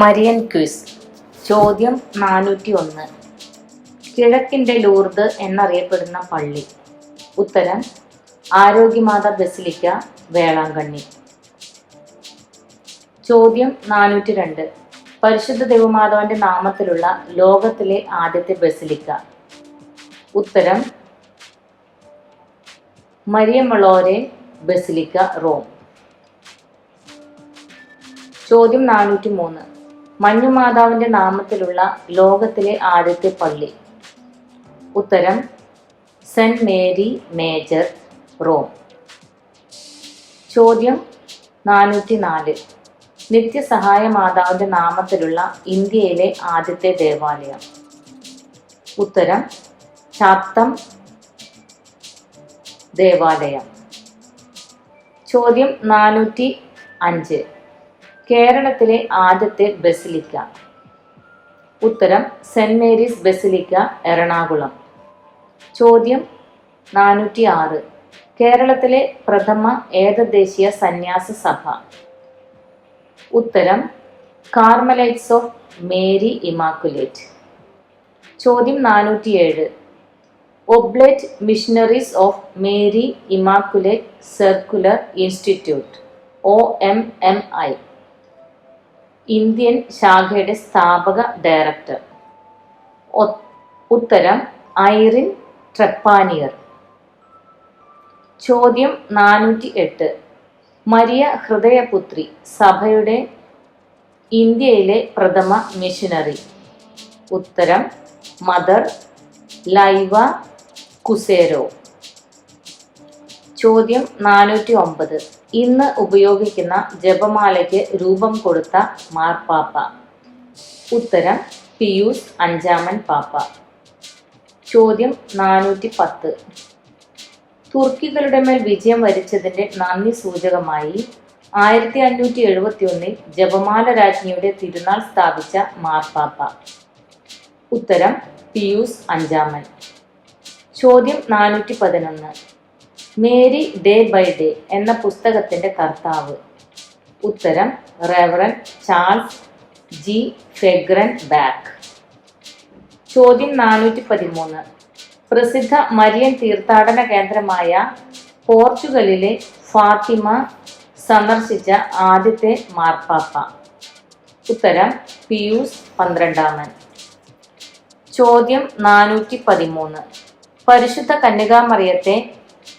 Marian quiz. ചോദ്യം 401. കിഴക്കിൻ്റെ Lourdes എന്നറിയപ്പെടുന്ന പള്ളി. ഉത്തരം ആരോഗ്യമാതാ ബസിലിക്ക, വേളാങ്കണ്ണി. ചോദ്യം 402. പരിശുദ്ധ ദൈവമാതാവിൻ്റെ നാമത്തിലുള്ള ലോകത്തിലെ ആദ്യത്തെ ബസിലിക്ക. ഉത്തരം മരിയ മളോരെ ബസിലിക്ക, റോം. ചോദ്യം 403. മഞ്ഞുമാതാവിൻ്റെ നാമത്തിലുള്ള ലോകത്തിലെ ആദ്യത്തെ പള്ളി. ഉത്തരം സെന്റ് മേരി മേജർ, റോം. ചോദ്യം 404. നിത്യസഹായ മാതാവിൻ്റെ നാമത്തിലുള്ള ഇന്ത്യയിലെ ആദ്യത്തെ ദേവാലയം. ഉത്തരം ചാത്തം ദേവാലയം. ചോദ്യം 405. കേരളത്തിലെ ആദ്യത്തെ ബസിലിക്ക. ഉത്തരം സെന്റ് മേരീസ് ബസിലിക്ക, എറണാകുളം. ചോദ്യം 406. കേരളത്തിലെ പ്രഥമ ഏകദേശീയ സന്യാസ സഭ. ഉത്തരം കാർമലൈറ്റ്സ് ഓഫ് മേരി ഇമാക്കുലേറ്റ്. ചോദ്യം 407. Oblate missionaries of Mary immaculate circular institute, OMMI, Indian ശാഖയുടെ സ്ഥാപക ഡയറക്ടർ. ഉത്തരം ഐറിൻ ട്രെപ്പാനിയർ. ചോദ്യം 408. മരിയ ഹൃദയപുത്രി സഭയുടെ ഇന്ത്യയിലെ പ്രഥമ മിഷനറി. ഉത്തരം മദർ ലൈവ കുസേരോ. ചോദ്യം 409. ഇന്ന് ഉപയോഗിക്കുന്ന ജപമാലയ്ക്ക് രൂപം കൊടുത്ത മാർപ്പാപ്പ. ഉത്തരം പിയൂസ് 5-ാമൻ പാപ്പ. ചോദ്യം 410. തുർക്കികളുടെ മേൽ വിജയം വരിച്ചതിൻ്റെ നന്ദി സൂചകമായി 1571 ജപമാല രാജ്ഞിയുടെ തിരുനാൾ സ്ഥാപിച്ച മാർപ്പാപ്പ. ഉത്തരം പിയൂസ് 5-ാമൻ. ചോദ്യം 411. മേരി ഡേ ബൈ ഡേ എന്ന പുസ്തകത്തിൻ്റെ കർത്താവ്. ഉത്തരം റെവറൻ ചാൾസ് ജി ഫെഗ്രൻ ബാക്ക്. ചോദ്യം 413. പ്രസിദ്ധ മരിയൻ തീർത്ഥാടന കേന്ദ്രമായ പോർച്ചുഗലിലെ ഫാത്തിമ സന്ദർശിച്ച ആദ്യത്തെ മാർപ്പാപ്പ. ഉത്തരം പിയൂസ് 12-ാമൻ. ചോദ്യം 413. പരിശുദ്ധ കന്യകാമറിയത്തെ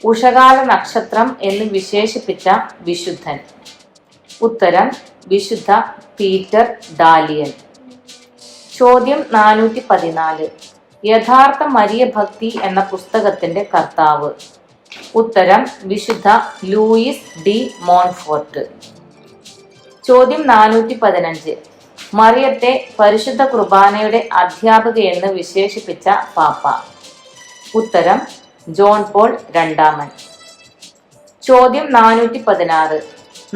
ഉഷകാല നക്ഷത്രം എന്ന് വിശേഷിപ്പിച്ച വിശുദ്ധൻ. ഉത്തരം വിശുദ്ധ പീറ്റർ ഡാലിയൻ. ചോദ്യം 414. യഥാർത്ഥ മരിയ ഭക്തി എന്ന പുസ്തകത്തിൻ്റെ കർത്താവ്. ഉത്തരം വിശുദ്ധ ലൂയിസ് ഡി മോൺഫോർട്ട്. ചോദ്യം 415. മറിയത്തെ പരിശുദ്ധ കുർബാനയുടെ അധ്യാപികയെന്ന് വിശേഷിപ്പിച്ച പാപ്പ. ഉത്തരം ജോൺ പോൾ 2-ാമൻ. ചോദ്യം 416.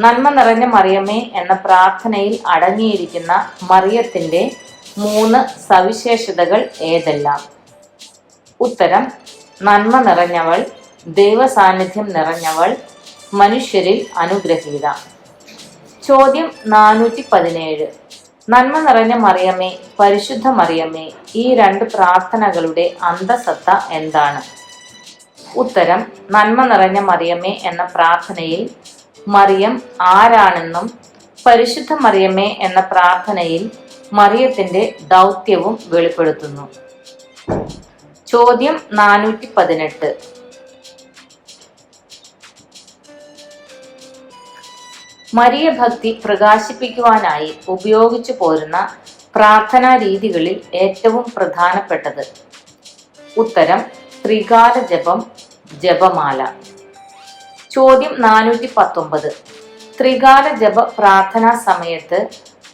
നന്മ നിറഞ്ഞ മറിയമേ എന്ന പ്രാർത്ഥനയിൽ അടങ്ങിയിരിക്കുന്ന മറിയത്തിൻ്റെ 3 സവിശേഷതകൾ ഏതെല്ലാം? ഉത്തരം നന്മ നിറഞ്ഞവൾ, ദൈവസാന്നിധ്യം നിറഞ്ഞവൾ, മനുഷ്യരിൽ അനുഗ്രഹീത. ചോദ്യം 417. നന്മ നിറഞ്ഞ മറിയമേ, പരിശുദ്ധ മറിയമേ, ഈ 2 പ്രാർത്ഥനകളുടെ അന്തസത്ത എന്താണ്? ഉത്തരം നന്മ നിറഞ്ഞ മറിയമേ എന്ന പ്രാർത്ഥനയിൽ മറിയം ആരാണെന്നും പരിശുദ്ധ മറിയമേ എന്ന പ്രാർത്ഥനയിൽ മറിയത്തിൻ്റെ ദൗത്യവും വെളിപ്പെടുത്തുന്നു. ചോദ്യം 418. മരിയ ഭക്തി പ്രകാശിപ്പിക്കുവാനായി ഉപയോഗിച്ചു പോരുന്ന പ്രാർത്ഥനാ രീതികളിൽ ഏറ്റവും പ്രധാനപ്പെട്ടത്? ഉത്തരം ത്രികാല ജപം, ജപമാല. ചോദ്യം 419. ത്രികാല ജപ പ്രാർത്ഥനാ സമയത്ത്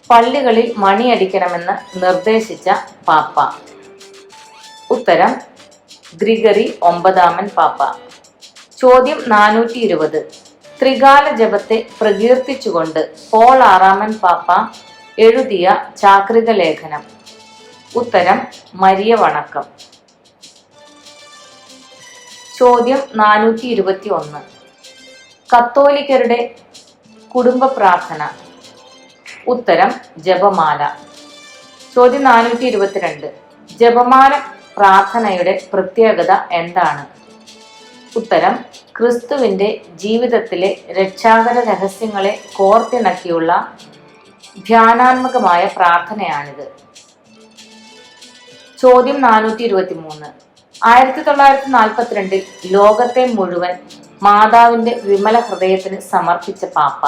പള്ളികളിൽ മണിയടിക്കണമെന്ന് നിർദ്ദേശിച്ച പാപ്പ. ഉത്തരം ഗ്രിഗറി 9-ാമൻ പാപ്പ. ചോദ്യം 420. ത്രികാല ജപത്തെ പ്രകീർത്തിച്ചുകൊണ്ട് പോൾ 6-ാമൻ പാപ്പ എഴുതിയ ചാക്രിക ലേഖനം. ഉത്തരം മരിയ വണക്കം. ചോദ്യം 421. കത്തോലിക്കരുടെ കുടുംബ പ്രാർത്ഥന. ഉത്തരം ജപമാല. ചോദ്യം 422. ജപമാല പ്രാർത്ഥനയുടെ പ്രത്യേകത എന്താണ്? ഉത്തരം ക്രിസ്തുവിന്റെ ജീവിതത്തിലെ രക്ഷാകര രഹസ്യങ്ങളെ കോർത്തിണക്കിയുള്ള ധ്യാനാത്മകമായ പ്രാർത്ഥനയാണിത്. ചോദ്യം 423. 1942 ലോകത്തെ മുഴുവൻ മാതാവിന്റെ വിമല ഹൃദയത്തിന് സമർപ്പിച്ച പാപ്പ.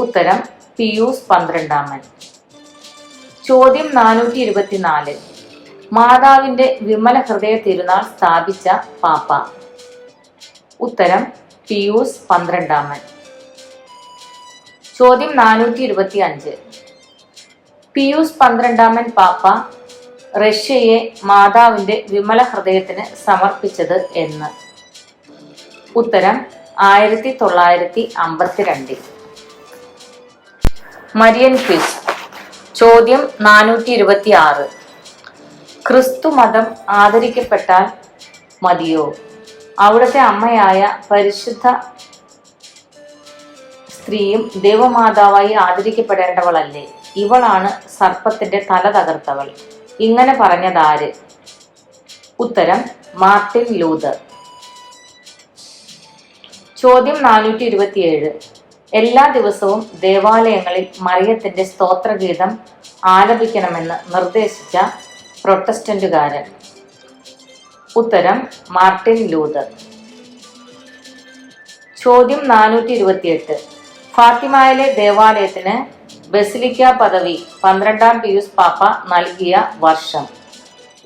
ഉത്തരം പിയൂസ് 12. ചോദ്യം 424. മാതാവിന്റെ വിമല ഹൃദയ തിരുനാൾ സ്ഥാപിച്ച പാപ്പ. ഉത്തരം പിയൂസ് 12. ചോദ്യം 425. പിയൂസ് 12 പാപ്പ റഷ്യയെ മാതാവിന്റെ വിമല ഹൃദയത്തിന് സമർപ്പിച്ചത് എന്ന്? ഉത്തരം 1952. Marian quiz. ചോദ്യം 426. ക്രിസ്തു മതം ആദരിക്കപ്പെട്ടാൽ മതിയോ? അവിടുത്തെ അമ്മയായ പരിശുദ്ധ സ്ത്രീയും ദൈവമാതാവായി ആദരിക്കപ്പെടേണ്ടവളല്ലേ? ഇവളാണ് സർപ്പത്തിന്റെ തല തകർത്തവൾ. ഇങ്ങനെ പറഞ്ഞതാര്? ഉത്തരം മാർട്ടിൻ ലൂതർ. ചോദ്യം 427. എല്ലാ ദിവസവും ദേവാലയങ്ങളിൽ മറിയത്തിന്റെ സ്തോത്രഗീതം ആലപിക്കണമെന്ന് നിർദ്ദേശിച്ച പ്രൊട്ടസ്റ്റന്റുകാരൻ. ഉത്തരം മാർട്ടിൻ ലൂതർ. ചോദ്യം 428. ഫാത്തിമയിലെ ദേവാലയത്തിന് ബസിലിക്ക പദവി 12 പിയൂസ് പാപ്പ നൽകിയ വർഷം?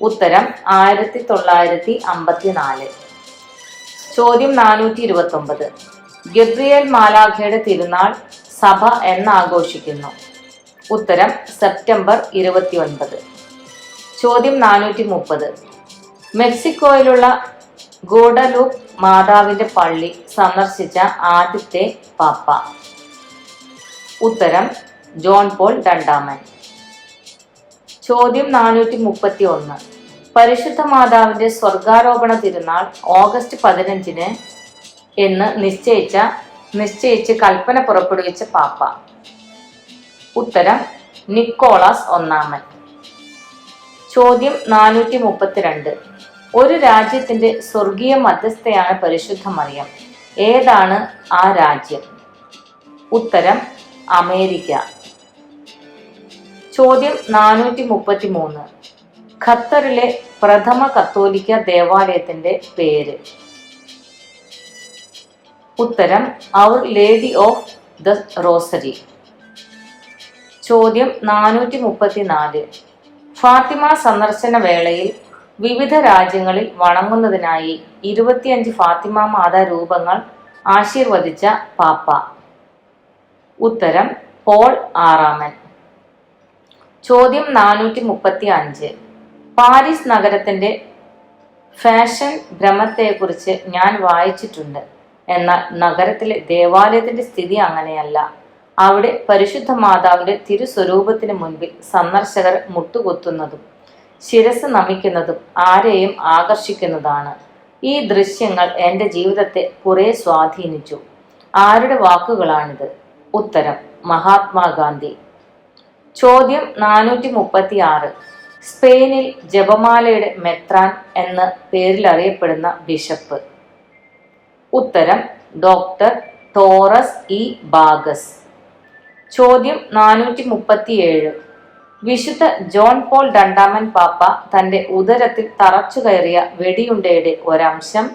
ഉത്തരം 1954. ചോദ്യം 429. ഗബ്രിയേൽ മാലാഖയുടെ തിരുനാൾ സഭ എന്നാഘോഷിക്കുന്നു? ഉത്തരം സെപ്റ്റംബർ 29. ചോദ്യം 430. മെക്സിക്കോയിലുള്ള ഗൂഡലൂപ്പ് മാതാവിന്റെ പള്ളി സന്ദർശിച്ച ആദ്യത്തെ പാപ്പ? ഉത്തരം ജോൺ പോൾ 2. ചോദ്യം 431. പരിശുദ്ധ മാതാവിന്റെ സ്വർഗാരോപണ തിരുനാൾ ഓഗസ്റ്റ് 15 എന്ന് നിശ്ചയിച്ച് കൽപ്പന പുറപ്പെടുവിച്ച പാപ്പ? ഉത്തരം നിക്കോളാസ് 1. ചോദ്യം 432. ഒരു രാജ്യത്തിന്റെ സ്വർഗീയ മധ്യസ്ഥയാണ് പരിശുദ്ധ മറിയം. ഏതാണ് ആ രാജ്യം? ഉത്തരം അമേരിക്ക. ചോദ്യം 433. ഖത്തറിലെ പ്രഥമ കത്തോലിക്ക ദേവാലയത്തിന്റെ പേര്? ഉത്തരം അവർ ലേഡി ഓഫ് ദ റോസറി. ചോദ്യം 434. ഫാത്തിമ സന്ദർശന വേളയിൽ വിവിധ രാജ്യങ്ങളിൽ വണങ്ങുന്നതിനായി 25 ഫാത്തിമ മാതാ രൂപങ്ങൾ ആശീർവദിച്ച പാപ്പ? ഉത്തരം പോൾ 6. ചോദ്യം 435. പാരീസ് നഗരത്തിന്റെ ഫാഷൻ ഭ്രമത്തെക്കുറിച്ച് ഞാൻ വായിച്ചിട്ടുണ്ട്. എന്നാൽ നഗരത്തിലെ ദേവാലയത്തിന്റെ സ്ഥിതി അങ്ങനെയല്ല. അവിടെ പരിശുദ്ധ മാതാവിന്റെ തിരുസ്വരൂപത്തിന് മുൻപിൽ സന്ദർശകർ മുട്ടുകുത്തുന്നതും ശിരസ് നമിക്കുന്നതും ആരെയും ആകർഷിക്കുന്നതാണ്. ഈ ദൃശ്യങ്ങൾ എൻ്റെ ജീവിതത്തെ കുറെ സ്വാധീനിച്ചു. ആരുടെ വാക്കുകളാണിത്? ഉത്തരം മഹാത്മാഗാന്ധി. ചോദ്യം 436. സ്പെയിനിൽ ജപമാലയുടെ മെത്രാൻ എന്ന പേരിൽ അറിയപ്പെടുന്ന ബിഷപ്പ്? ഉത്തരം ഡോക്ടർ ടോറസ് ഇ ബാഗസ്. ചോദ്യം 437. വിശുദ്ധ ജോൺ പോൾ 2 പാപ്പ തന്റെ ഉദരത്തിൽ തറച്ചു കയറിയ വെടിയുണ്ടയുടെ ഒരംശം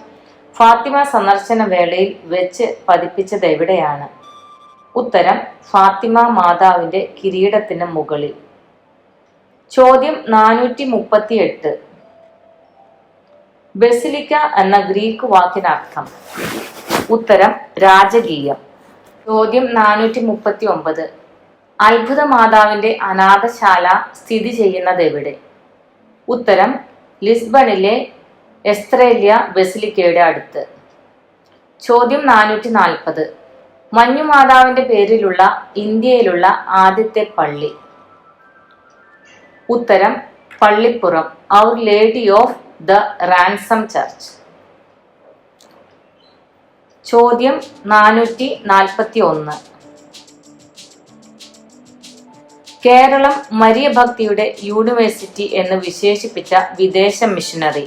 ഫാത്തിമ സന്ദർശന വേളയിൽ വെച്ച് പതിപ്പിച്ചത് എവിടെയാണ്? ഉത്തരം ഫാത്തിമ മാതാവിന്റെ കിരീടത്തിന് മുകളിൽ. ചോദ്യം 438. ബസിലിക്ക എന്ന ഗ്രീക്ക് വാക്കിനർത്ഥം? ഉത്തരം രാജകീയം. ചോദ്യം 439. അത്ഭുത മാതാവിന്റെ അനാഥശാല സ്ഥിതി ചെയ്യുന്നത് എവിടെ? ഉത്തരം ലിസ്ബണിലെ എസ്ത്രേലിയ ബസിലിക്കയുടെ അടുത്ത്. ചോദ്യം 440. മഞ്ഞുമാതാവിന്റെ പേരിലുള്ള ഇന്ത്യയിലുള്ള ആദ്യത്തെ പള്ളി? ഉത്തരം പള്ളിപ്പുറം അവർ lady of the ransom church. ചോദ്യം 441. കേരളം മരിയഭക്തിയുടെ യൂണിവേഴ്സിറ്റി എന്ന് വിശേഷിപ്പിച്ച വിദേശ മിഷനറി.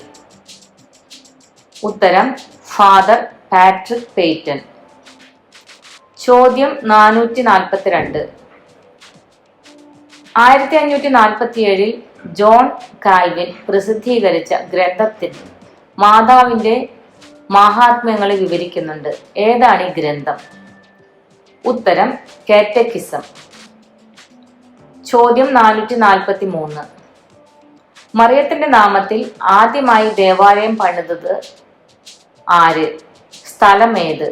ഉത്തരം ഫാദർ പാട്രിക് പെയ്റ്റൺ. ചോദ്യം 442. 1547 ജോൺ കാൽവിൻ പ്രസിദ്ധീകരിച്ച ഗ്രന്ഥത്തിൽ മാതാവിന്റെ മാഹാത്മ്യങ്ങളെ വിവരിക്കുന്നുണ്ട്. ഏതാണ് ഈ ഗ്രന്ഥം? ഉത്തരം കാറ്റക്കിസം. ചോദ്യം 443. മറിയത്തിന്റെ നാമത്തിൽ ആദ്യമായി ദേവാലയം പണിതത് ആര്? സ്ഥലമേത്?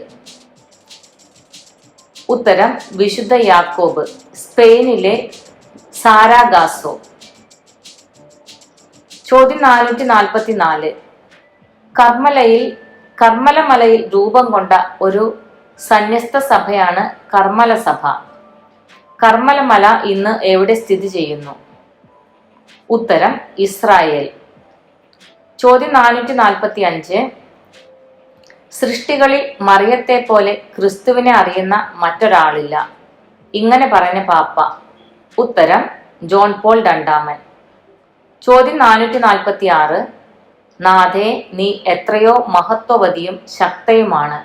ഉത്തരം വിശുദ്ധ യാക്കോബ്, സ്പെയിനിലെ സാരാഗാസോ. ചോദ്യം 444. കർമ്മലമലയിൽ രൂപം കൊണ്ട ഒരു സന്യസ്ത സഭയാണ് കർമ്മല സഭ. കർമ്മലമല ഇന്ന് എവിടെ സ്ഥിതി ചെയ്യുന്നു? ഉത്തരം ഇസ്രായേൽ. ചോദ്യം 445. സൃഷ്ടികളിൽ മറിയത്തെ പോലെ ക്രിസ്തുവിനെ അറിയുന്ന മറ്റൊരാളില്ല. ഇങ്ങനെ പറഞ്ഞ പാപ്പ? ഉത്തരം ജോൺ പോൾ രണ്ടാമൻ. ചോദ്യം 446. നാഥേ, നീ എത്രയോ മഹത്വവതിയും ശക്തയുമാണ്.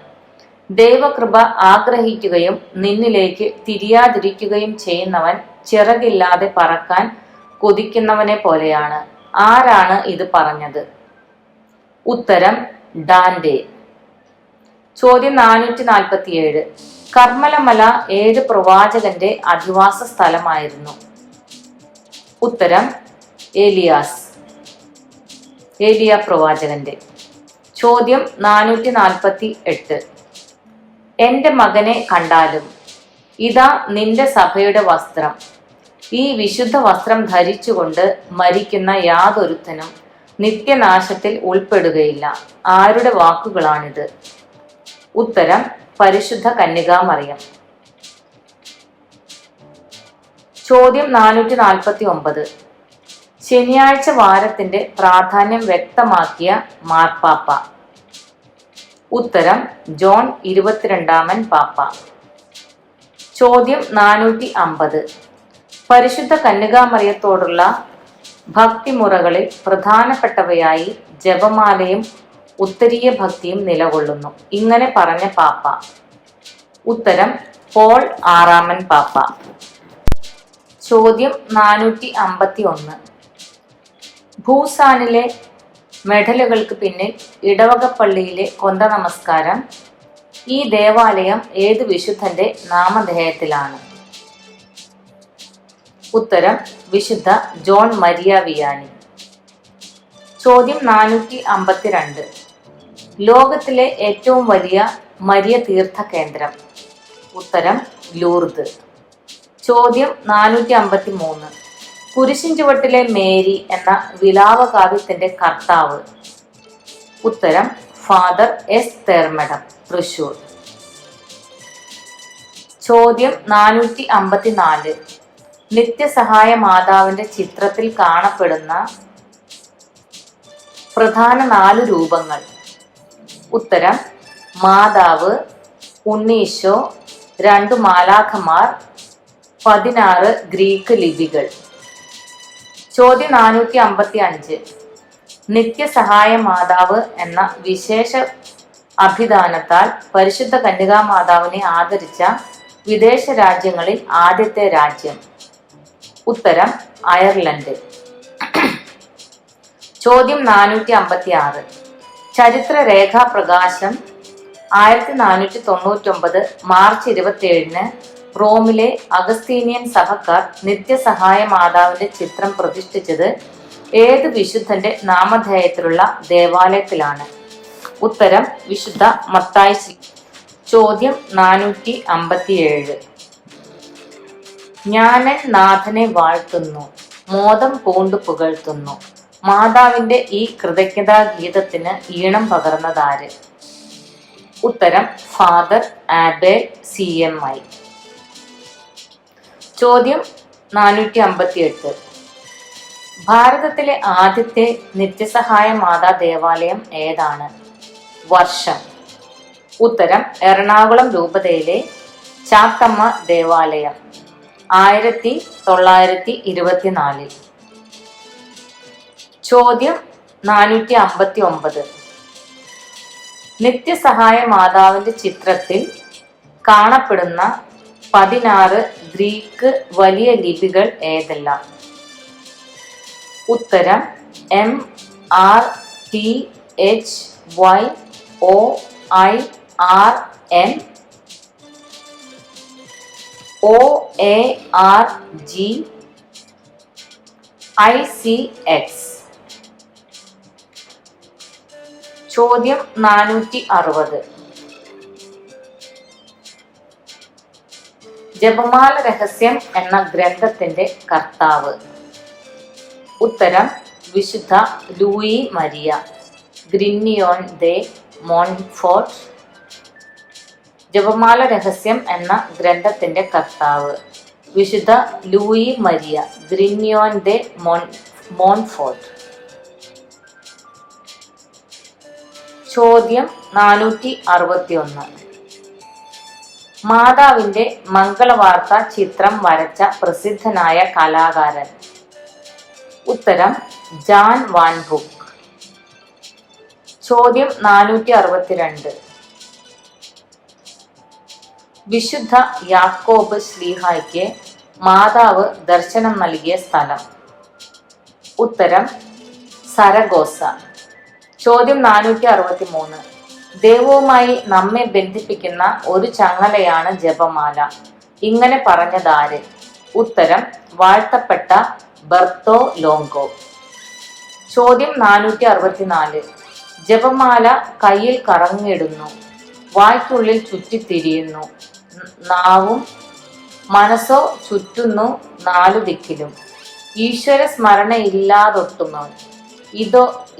ദൈവകൃപ ആഗ്രഹിക്കുകയും നിന്നിലേക്ക് തിരിയാതിരിക്കുകയും ചെയ്യുന്നവൻ ചിറകില്ലാതെ പറക്കാൻ കൊതിക്കുന്നവനെ പോലെയാണ്. ആരാണ് ഇത് പറഞ്ഞത്? ഉത്തരം ഡാന്റെ. ചോദ്യം 447. കർമ്മലമല ഏത് പ്രവാചകന്റെ അധിവാസ സ്ഥലമായിരുന്നു? ഉത്തരം ഏലിയ പ്രവാചകന്റെ. ചോദ്യം 448. എന്റെ മകനെ കണ്ടാലും ഇതാ നിന്റെ സഭയുടെ വസ്ത്രം. ഈ വിശുദ്ധ വസ്ത്രം ധരിച്ചുകൊണ്ട് മരിക്കുന്ന യാതൊരുത്തനും നിത്യനാശത്തിൽ ഉൾപ്പെടുകയില്ല. ആരുടെ വാക്കുകളാണിത്? ഉത്തരം പരിശുദ്ധ കന്യകാമറിയം. ചോദ്യം 449. ശനിയാഴ്ച വാരത്തിന്റെ പ്രാധാന്യം വ്യക്തമാക്കിയ മാർപ്പാപ്പ? ഉത്തരം ജോൺ 22-ാമൻ പാപ്പ. ചോദ്യം 450. പരിശുദ്ധ കന്യകാമറിയത്തോടുള്ള ഭക്തിമുറകളിൽ പ്രധാനപ്പെട്ടവയായി ജപമാലയും ഉത്തരീയ ഭക്തിയും നിലകൊള്ളുന്നു. ഇങ്ങനെ പറഞ്ഞ പാപ്പ? ഉത്തരം പോൾ 6-ാമൻ പാപ്പ. ചോദ്യം 451. ഭൂസാനിലെ മെഡലുകൾക്ക് പിന്നിൽ ഇടവകപ്പള്ളിയിലെ കൊന്ത നമസ്കാരം. ഈ ദേവാലയം ഏത് വിശുദ്ധന്റെ നാമധേയത്തിലാണ്? ഉത്തരം വിശുദ്ധ ജോൺ മരിയ വിയാനി. ചോദ്യം 452. ലോകത്തിലെ ഏറ്റവും വലിയ മരിയ തീർത്ഥ കേന്ദ്രം? ഉത്തരം ലൂർദ്. ചോദ്യം 453. കുരിശിൻ ചുവട്ടിലെ മേരി എന്ന വിലാപകാവ്യത്തിന്റെ കർത്താവ്? ഉത്തരം ഫാദർ എസ് തേർമഠം, തൃശൂർ. ചോദ്യം 454. നിത്യസഹായ മാതാവിന്റെ ചിത്രത്തിൽ കാണപ്പെടുന്ന പ്രധാന 4 രൂപങ്ങൾ? ഉത്തരം മാതാവ്, ഉണ്ണീശോ, 2 മാലാഖമാർ, 16 ഗ്രീക്ക് ലിപികൾ. ചോദ്യം 455. നിത്യസഹായ മാതാവ് എന്ന വിശേഷ അഭിദാനത്താൽ പരിശുദ്ധ കന്യകാമാതാവിനെ ആദരിച്ച വിദേശ രാജ്യങ്ങളിൽ ആദ്യത്തെ രാജ്യം? ഉത്തരം അയർലൻഡ്. ചോദ്യം 456. ചരിത്ര രേഖാ പ്രകാശം 1499 മാർച്ച് 27-ന് റോമിലെ അഗസ്തീനിയൻ സഭക്കാർ നിത്യസഹായ മാതാവിന്റെ ചിത്രം പ്രതിഷ്ഠിച്ചത് ഏത് വിശുദ്ധന്റെ നാമധേയത്തിലുള്ള ദേവാലയത്തിലാണ്? ഉത്തരം വിശുദ്ധ മത്തായി. ചോദ്യം 457. ഞാനൻ നാഥനെ വാഴ്ത്തുന്നു, മോദം പൂണ്ടു പുകഴ്ത്തുന്നു. മാതാവിന്റെ ഈ കൃതജ്ഞതാ ഗീതത്തിന് ഈണം പകർന്നതാര്? ഉത്തരം ഫാദർ ആബേൽ CMI. ചോദ്യം 458. ഭാരതത്തിലെ ആദ്യത്തെ നിത്യസഹായ മാതാ ദേവാലയം ഏതാണ്? വർഷം? ഉത്തരം എറണാകുളം രൂപതയിലെ ചാത്തമ്മ ദേവാലയം. 1924. ചോദ്യം 459. നിത്യസഹായ മാതാവിന്റെ ചിത്രത്തിൽ കാണപ്പെടുന്ന 16 ഗ്രീക്ക് വലിയ ലിപികൾ ഏതെല്ലാം? ഉത്തരം MRTHYOIRN, OARG, ICX. ചോദ്യം 460. ജപമാല രഹസ്യം എന്ന ഗ്രന്ഥത്തിന്റെ കർത്താവ്? ഉത്തരം വിശുദ്ധ ലൂയി മരിയ ഗ്രിഗ്നിയോൺ ദെ മോൺഫോർട്ട്. ജപമാല രഹസ്യം എന്ന ഗ്രന്ഥത്തിന്റെ കർത്താവ് വിശുദ്ധ ലൂയി മരിയ ഗ്രിഗ്നിയോൺ ദെ മോൺഫോർട്ട്. ചോദ്യം 461. മാതാവിന്റെ മംഗളവാർത്ത ചിത്രം വരച്ച പ്രസിദ്ധനായ കലാകാരൻ? ഉത്തരം ജാൻ വാൻ ബുക്ക്. ചോദ്യം 462. വിശുദ്ധ യാക്കോബ് ശ്ലീഹായ്ക്ക് മാതാവ് ദർശനം നൽകിയ സ്ഥലം? ഉത്തരം സരഗോസ. ചോദ്യം 463. ദൈവവുമായി നമ്മെ ബന്ധിപ്പിക്കുന്ന ഒരു ചങ്ങലയാണ് ജപമാല. ഇങ്ങനെ പറഞ്ഞതാര്? ഉത്തരം വാഴ്ത്തപ്പെട്ട ബർത്തോ ലോങ്കോ. ചോദ്യം 464. ജപമാല കയ്യിൽ കറങ്ങിടുന്നു, വായ്ക്കുള്ളിൽ ചുറ്റിത്തിരിയുന്നു, നാവും മനസ്സോ ചുറ്റുന്നു 4 ദിക്കിലും, ഈശ്വര സ്മരണയില്ലാതൊട്ടുന്നു.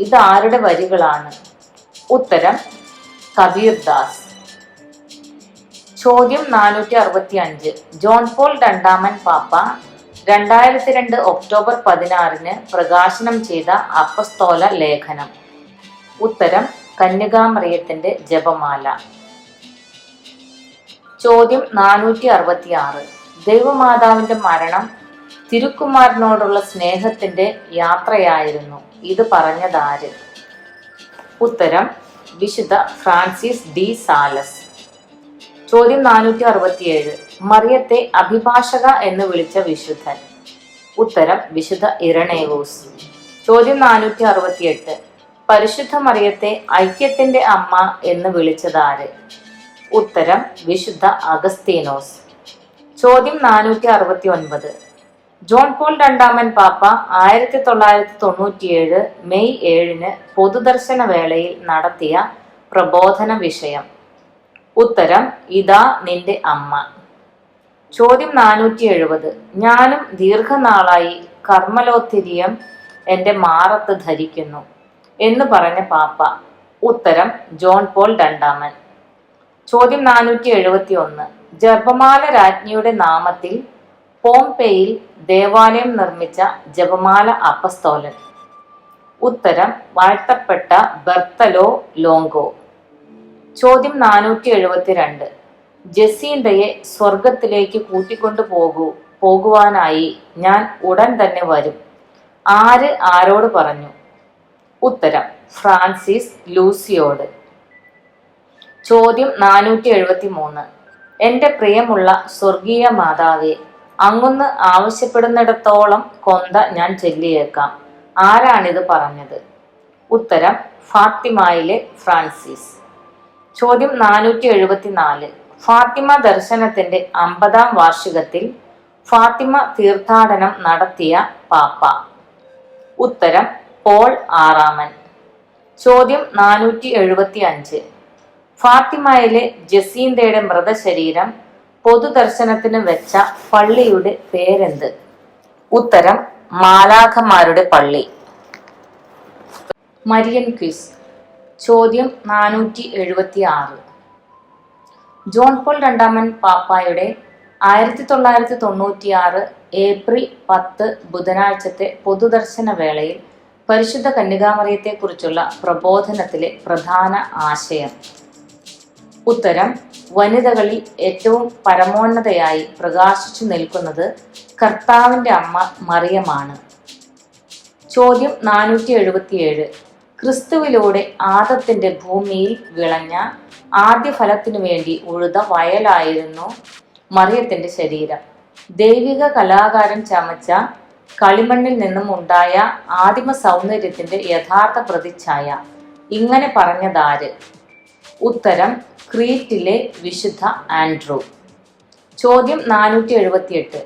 ഇതാരുടെ വരികളാണ്? ഉത്തരം കബീർ ദാസ്. ചോദ്യം 465. ജോൺ പോൾ രണ്ടാമൻ പാപ്പ 2002 ഒക്ടോബർ 16 പ്രകാശനം ചെയ്ത അപ്പസ്തോല ലേഖനം? ഉത്തരം കന്യകാമറിയത്തിന്റെ ജപമാല. ചോദ്യം 466. ദൈവമാതാവിന്റെ മരണം തിരുക്കുമാരനോടുള്ള സ്നേഹത്തിന്റെ യാത്രയായിരുന്നു. ഇത് പറഞ്ഞതാര്? ഉത്തരം വിശുദ്ധ ഫ്രാൻസിസ് ഡി സാലസ്. ചോദ്യം 467. മറിയത്തെ അഭിഭാഷക എന്ന് വിളിച്ച വിശുദ്ധൻ? ഉത്തരം വിശുദ്ധ ഇരണേവൂസ്. ചോദ്യം 468. പരിശുദ്ധ മറിയത്തെ ഐക്യത്തിന്റെ അമ്മ എന്ന് വിളിച്ചതാര്? ഉത്തരം വിശുദ്ധ അഗസ്തീനോസ്. ചോദ്യം 469. ജോൺ പോൾ രണ്ടാമൻ പാപ്പ 1997 മെയ് 7 പൊതുദർശന വേളയിൽ നടത്തിയ പ്രബോധന വിഷയം? ഉത്തരം ഇതാ നിന്റെ അമ്മ. ചോദ്യം 470. ഞാനും ദീർഘനാളായി കർമ്മലോത്തിരിയം എൻ്റെ മാറത്ത് ധരിക്കുന്നു എന്ന് പറഞ്ഞ പാപ്പ? ഉത്തരം ജോൺ പോൾ രണ്ടാമൻ. ചോദ്യം 471. ജപമാല രാജ്ഞിയുടെ നാമത്തിൽ പോംപെയിൽ ദേവാലയം നിർമ്മിച്ച ജപമാല അപ്പസ്തോലൻ? ഉത്തരം വാഴ്ത്തപ്പെട്ട ബർത്തലോ ലോങ്കോ. ചോദ്യം 472. ജസീന്തയെ സ്വർഗത്തിലേക്ക് കൂട്ടിക്കൊണ്ടു പോകുവാനായി ഞാൻ ഉടൻ തന്നെ വരും. ആര് ആരോട് പറഞ്ഞു? ഉത്തരം ഫ്രാൻസിസ് ലൂസിയോട്. ചോദ്യം 473. എൻ്റെ പ്രിയമുള്ള സ്വർഗീയ മാതാവേ, അങ്ങൊന്ന് ആവശ്യപ്പെടുന്നിടത്തോളം കൊന്ത ഞാൻ ചൊല്ലിയേക്കാം. ആരാണിത് പറഞ്ഞത്? ഉത്തരം ഫാത്തിമയിലെ ഫ്രാൻസിസ്. ചോദ്യം 474. ഫാത്തിമ ദർശനത്തിന്റെ 50-ാം വാർഷികത്തിൽ ഫാത്തിമ തീർത്ഥാടനം നടത്തിയ പാപ്പ? ഉത്തരം പോൾ ആറാമൻ. ചോദ്യം 475. ഫാത്തിമയിലെ ജസീന്തയുടെ മൃതശരീരം പൊതുദർശനത്തിന് വെച്ച പള്ളിയുടെ പേരെന്ത്? ഉത്തരം മാലാഖമാരുടെ പള്ളി. Marian quiz. ചോദ്യം 476. ജോൺ പോൾ രണ്ടാമൻ പാപ്പായുടെ 1996 ഏപ്രിൽ 10 ബുധനാഴ്ചത്തെ പൊതുദർശന വേളയിൽ പരിശുദ്ധ കന്യകാമറിയത്തെക്കുറിച്ചുള്ള പ്രബോധനത്തിലെ പ്രധാന ആശയം? ഉത്തരം വനിതകളിൽ ഏറ്റവും പരമോന്നതയായി പ്രകാശിച്ചു നിൽക്കുന്നത് കർത്താവിൻ്റെ അമ്മ മറിയമാണ്. ചോദ്യം 477. ക്രിസ്തുവിലൂടെ ആദത്തിന്റെ ഭൂമിയിൽ വിളഞ്ഞ ആദ്യ ഫലത്തിനു വേണ്ടി ഉഴുത വയലായിരുന്നു മറിയത്തിന്റെ ശരീരം. ദൈവിക കലാകാരൻ ചമച്ച കളിമണ്ണിൽ നിന്നും ഉണ്ടായ ആദിമ സൗന്ദര്യത്തിന്റെ യഥാർത്ഥ പ്രതിച്ഛായ. ഇങ്ങനെ പറഞ്ഞതാര്? ഉത്തരം ക്രീറ്റിലെ വിശുദ്ധ ആൻഡ്രൂ. ചോദ്യം 478.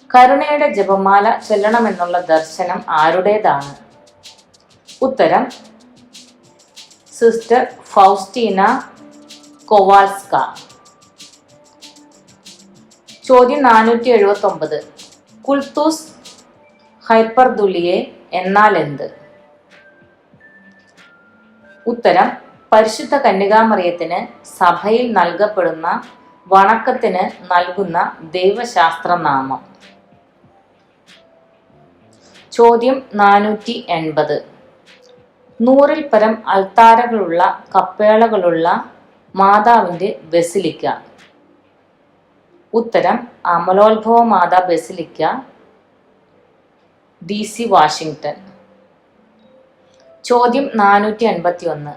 കരുണയുടെ ജപമാല ചൊല്ലണമെന്നുള്ള ദർശനം ആരുടേതാണ്? ഉത്തരം സിസ്റ്റർ ഫൗസ്റ്റീന കൊവാൾസ്ക. ചോദ്യം 479. കുൽത്തൂസ് ഹൈപ്പർദുലിയെ എന്നാൽ എന്ത്? ഉത്തരം പരിശുദ്ധ കന്യകാമറിയത്തിന് സഭയിൽ നൽകപ്പെടുന്ന വണക്കത്തിന് നൽകുന്ന ദൈവശാസ്ത്രനാമം. ചോദ്യം 480. 100-ൽ പരം അൾത്താരകളുള്ള കപ്പേളകളുള്ള മാതാവിന്റെ ബസിലിക്ക. ഉത്തരം അമലോത്ഭവ മാതാ ബസിലിക്ക, DC വാഷിംഗ്ടൺ. ചോദ്യം 481.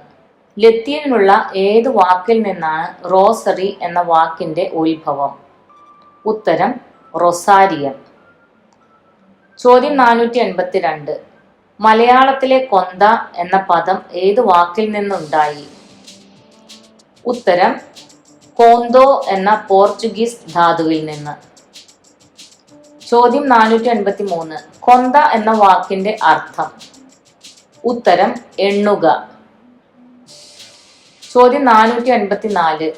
ലത്തീനിലുള്ള ഏത് വാക്കിൽ നിന്നാണ് റോസറി എന്ന വാക്കിന്റെ ഉത്ഭവം? ഉത്തരം റൊസാരിയം. ചോദ്യം 482. മലയാളത്തിലെ കൊന്ത എന്ന പദം ഏത് വാക്കിൽ നിന്നുണ്ടായി? ഉത്തരം കോന്തോ എന്ന പോർച്ചുഗീസ് ധാതുവിൽ നിന്ന്. ചോദ്യം 483. കൊന്ത എന്ന വാക്കിന്റെ അർത്ഥം? ഉത്തരം എണ്ണുക. ചോദ്യം 484.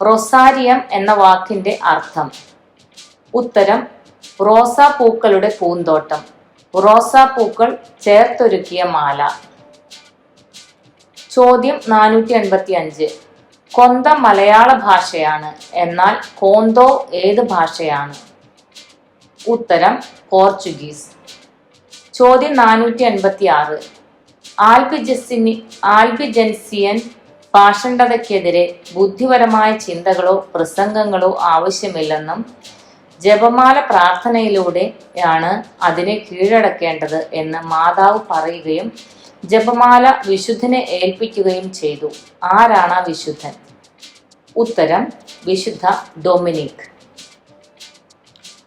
റൊസാരിയം എന്ന വാക്കിന്റെ അർത്ഥം? ഉത്തരം റോസാപ്പൂക്കളുടെ പൂന്തോട്ടം, റോസാപ്പൂക്കൾ ചേർത്തൊരുക്കിയ മാല. ചോദ്യം 485. കൊന്ത മലയാള ഭാഷയാണ്, എന്നാൽ കോന്തോ ഏത് ഭാഷയാണ്? ഉത്തരം പോർച്ചുഗീസ്. ചോദ്യം 486. ആൽബിജൻസിയൻ പാഷണ്ഡതയ്ക്കെതിരെ ബുദ്ധിപരമായ ചിന്തകളോ പ്രസംഗങ്ങളോ ആവശ്യമില്ലെന്നും ജപമാല പ്രാർത്ഥനയിലൂടെയാണ് അതിനെ കീഴടക്കേണ്ടത് എന്ന് മാതാവ് പറയുകയും ജപമാല വിശുദ്ധനെ ഏൽപ്പിക്കുകയും ചെയ്തു. ആരാണ് ആ വിശുദ്ധൻ? ഉത്തരം വിശുദ്ധ ഡൊമിനിക്.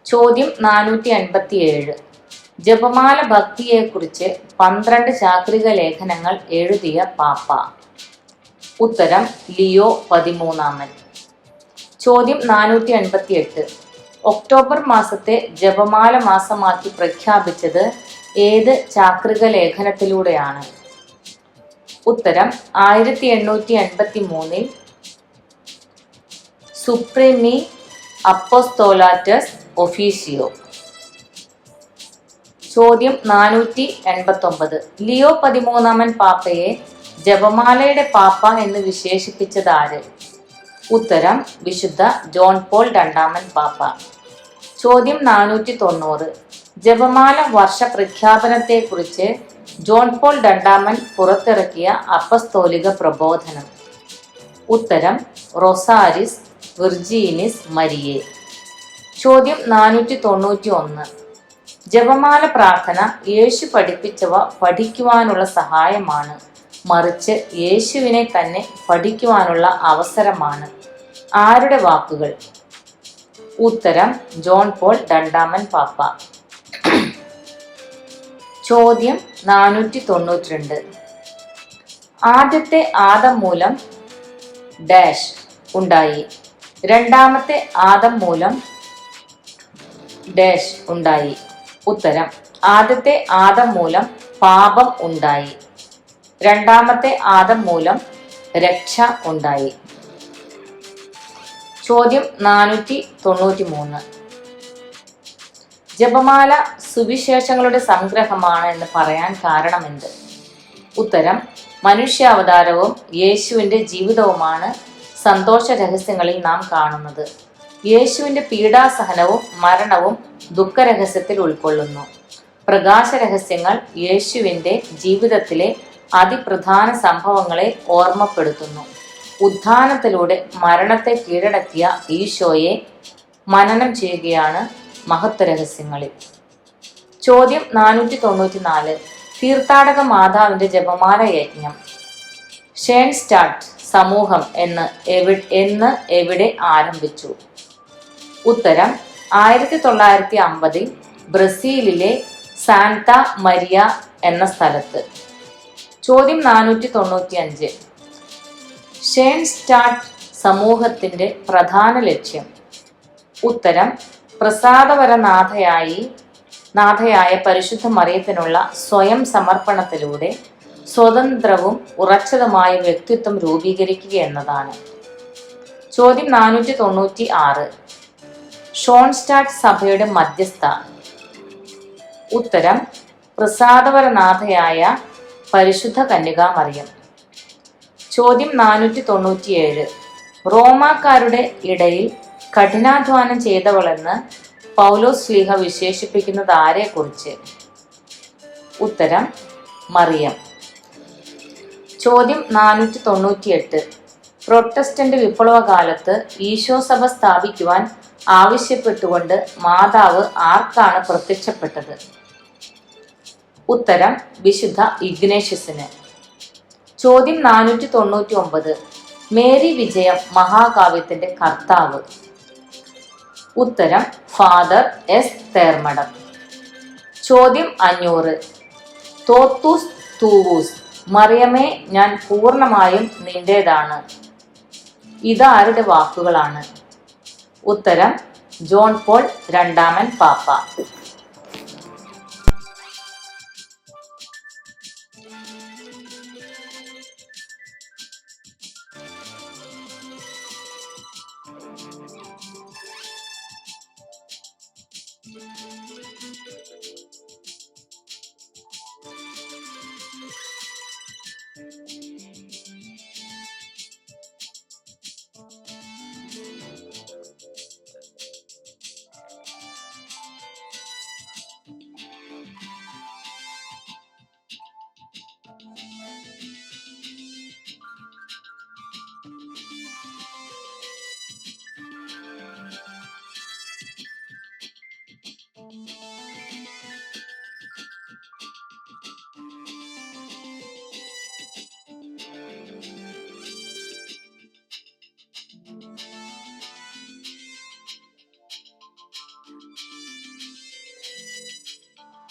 ചോദ്യം 487. ജപമാല ഭക്തിയെക്കുറിച്ച് 12 ചാക്രിക ലേഖനങ്ങൾ എഴുതിയ പാപ്പ? ഉത്തരം ലിയോ 13. ചോദ്യം 488. ഒക്ടോബർ മാസത്തെ ജപമാല മാസമാക്കി പ്രഖ്യാപിച്ചത് ഏത് ചാക്രിക ലേഖനത്തിലൂടെയാണ്? ഉത്തരം 1883 സുപ്രീമി അപ്പോസ്തോലാറ്റസ് ഒഫീസിയോ. ചോദ്യം 489. ലിയോ 13 പാപ്പയെ ജപമാലയുടെ പാപ്പ എന്ന് വിശേഷിപ്പിച്ചതാര്? ഉത്തരം വിശുദ്ധ ജോൺ പോൾ 2 പാപ്പ. ചോദ്യം 490. ജപമാല വർഷ പ്രഖ്യാപനത്തെക്കുറിച്ച് ജോൺ പോൾ 2 പുറത്തിറക്കിയ അപ്പസ്തോലിക പ്രബോധനം? ഉത്തരം റൊസാരിസ് വിർജീനിസ് മരിയേ. ചോദ്യം 491. ജപമാല പ്രാർത്ഥന യേശു പഠിപ്പിച്ചവ പഠിക്കുവാനുള്ള സഹായമാണ്, മറിച്ച് യേശുവിനെ തന്നെ പഠിക്കുവാനുള്ള അവസരമാണ്. ആരുടെ വാക്കുകൾ? ഉത്തരം ജോൺ പോൾ 2 പാപ്പ. ചോദ്യം 492. ആദ്യത്തെ ആദം മൂലം ഡാഷ് ഉണ്ടായി, രണ്ടാമത്തെ ആദം മൂലം ഡാഷ് ഉണ്ടായി. ഉത്തരം ആദ്യത്തെ ആദം മൂലം പാപം ഉണ്ടായി, രണ്ടാമത്തെ ആദം മൂലം രക്ഷ ഉണ്ടായി. ചോദ്യം 493. ജപമാല സുവിശേഷങ്ങളുടെ സംഗ്രഹമാണ് എന്ന് പറയാൻ കാരണമെന്ത്? ഉത്തരം മനുഷ്യാവതാരവും യേശുവിൻ്റെ ജീവിതവുമാണ് സന്തോഷ രഹസ്യങ്ങളിൽ നാം കാണുന്നത്. യേശുവിൻ്റെ പീഡാസഹനവും മരണവും ദുഃഖരഹസ്യത്തിൽ ഉൾക്കൊള്ളുന്നു. പ്രകാശ രഹസ്യങ്ങൾ യേശുവിൻ്റെ ജീവിതത്തിലെ അതിപ്രധാന സംഭവങ്ങളെ ഓർമ്മപ്പെടുത്തുന്നു. ഉത്ഥാനത്തിലൂടെ മരണത്തെ കീഴടക്കിയ ഈശോയെ മനനം ചെയ്യുകയാണ് മഹത്വ രഹസ്യങ്ങളിൽ. ചോദ്യം 494. തീർത്ഥാടക മാതാവിന്റെ ജപമാല യജ്ഞം ഷേൺസ്റ്റാഡ് സമൂഹം എന്ന് എവിടെ ആരംഭിച്ചു? ഉത്തരം 1950 ബ്രസീലിലെ സാന്ത മരിയ എന്ന സ്ഥലത്ത്. ചോദ്യം 495. ഷേൺസ്റ്റാഡ് സമൂഹത്തിന്റെ പ്രധാന ലക്ഷ്യം? ഉത്തരം നാഥയായ പരിശുദ്ധ മറിയത്തിനുള്ള സ്വയം സമർപ്പണത്തിലൂടെ സ്വതന്ത്രവും ഉറച്ചതുമായ വ്യക്തിത്വം രൂപീകരിക്കുക എന്നതാണ്. ചോദ്യം 496. ഷോൺസ്റ്റാഡ് സഭയുടെ മധ്യസ്ഥ? ഉത്തരം പ്രസാദപരനാഥയായ പരിശുദ്ധ കന്യകാമറിയം. ചോദ്യം 497. റോമാക്കാരുടെ ഇടയിൽ കഠിനാധ്വാനം ചെയ്തവളെന്ന് പൗലോസ് ശ്ലീഹ വിശേഷിപ്പിക്കുന്നത് ആരെക്കുറിച്ച്? ഉത്തരം മറിയം. ചോദ്യം 498. പ്രൊട്ടസ്റ്റന്റ് വിപ്ലവകാലത്ത് ഈശോ സഭ സ്ഥാപിക്കുവാൻ ആവശ്യപ്പെട്ടുകൊണ്ട് മാതാവ് ആർക്കാണ് പ്രത്യക്ഷപ്പെട്ടത്? ഉത്തരം വിശുദ്ധ ഇഗ്നേഷ്യസിന്. ചോദ്യം 499. മേരി വിജയം മഹാകാവ്യത്തിന്റെ കർത്താവ്? ഉത്തരം ഫാദർ എസ് തേർമഠം. ചോദ്യം 500. തോത്തൂസ് തൂവൂസ് മറിയമേ ഞാൻ പൂർണ്ണമായും നിന്റേതാണ് ഇതാരുടെ വാക്കുകളാണ്? ഉത്തരം ജോൺ പോൾ രണ്ടാമൻ പാപ്പ.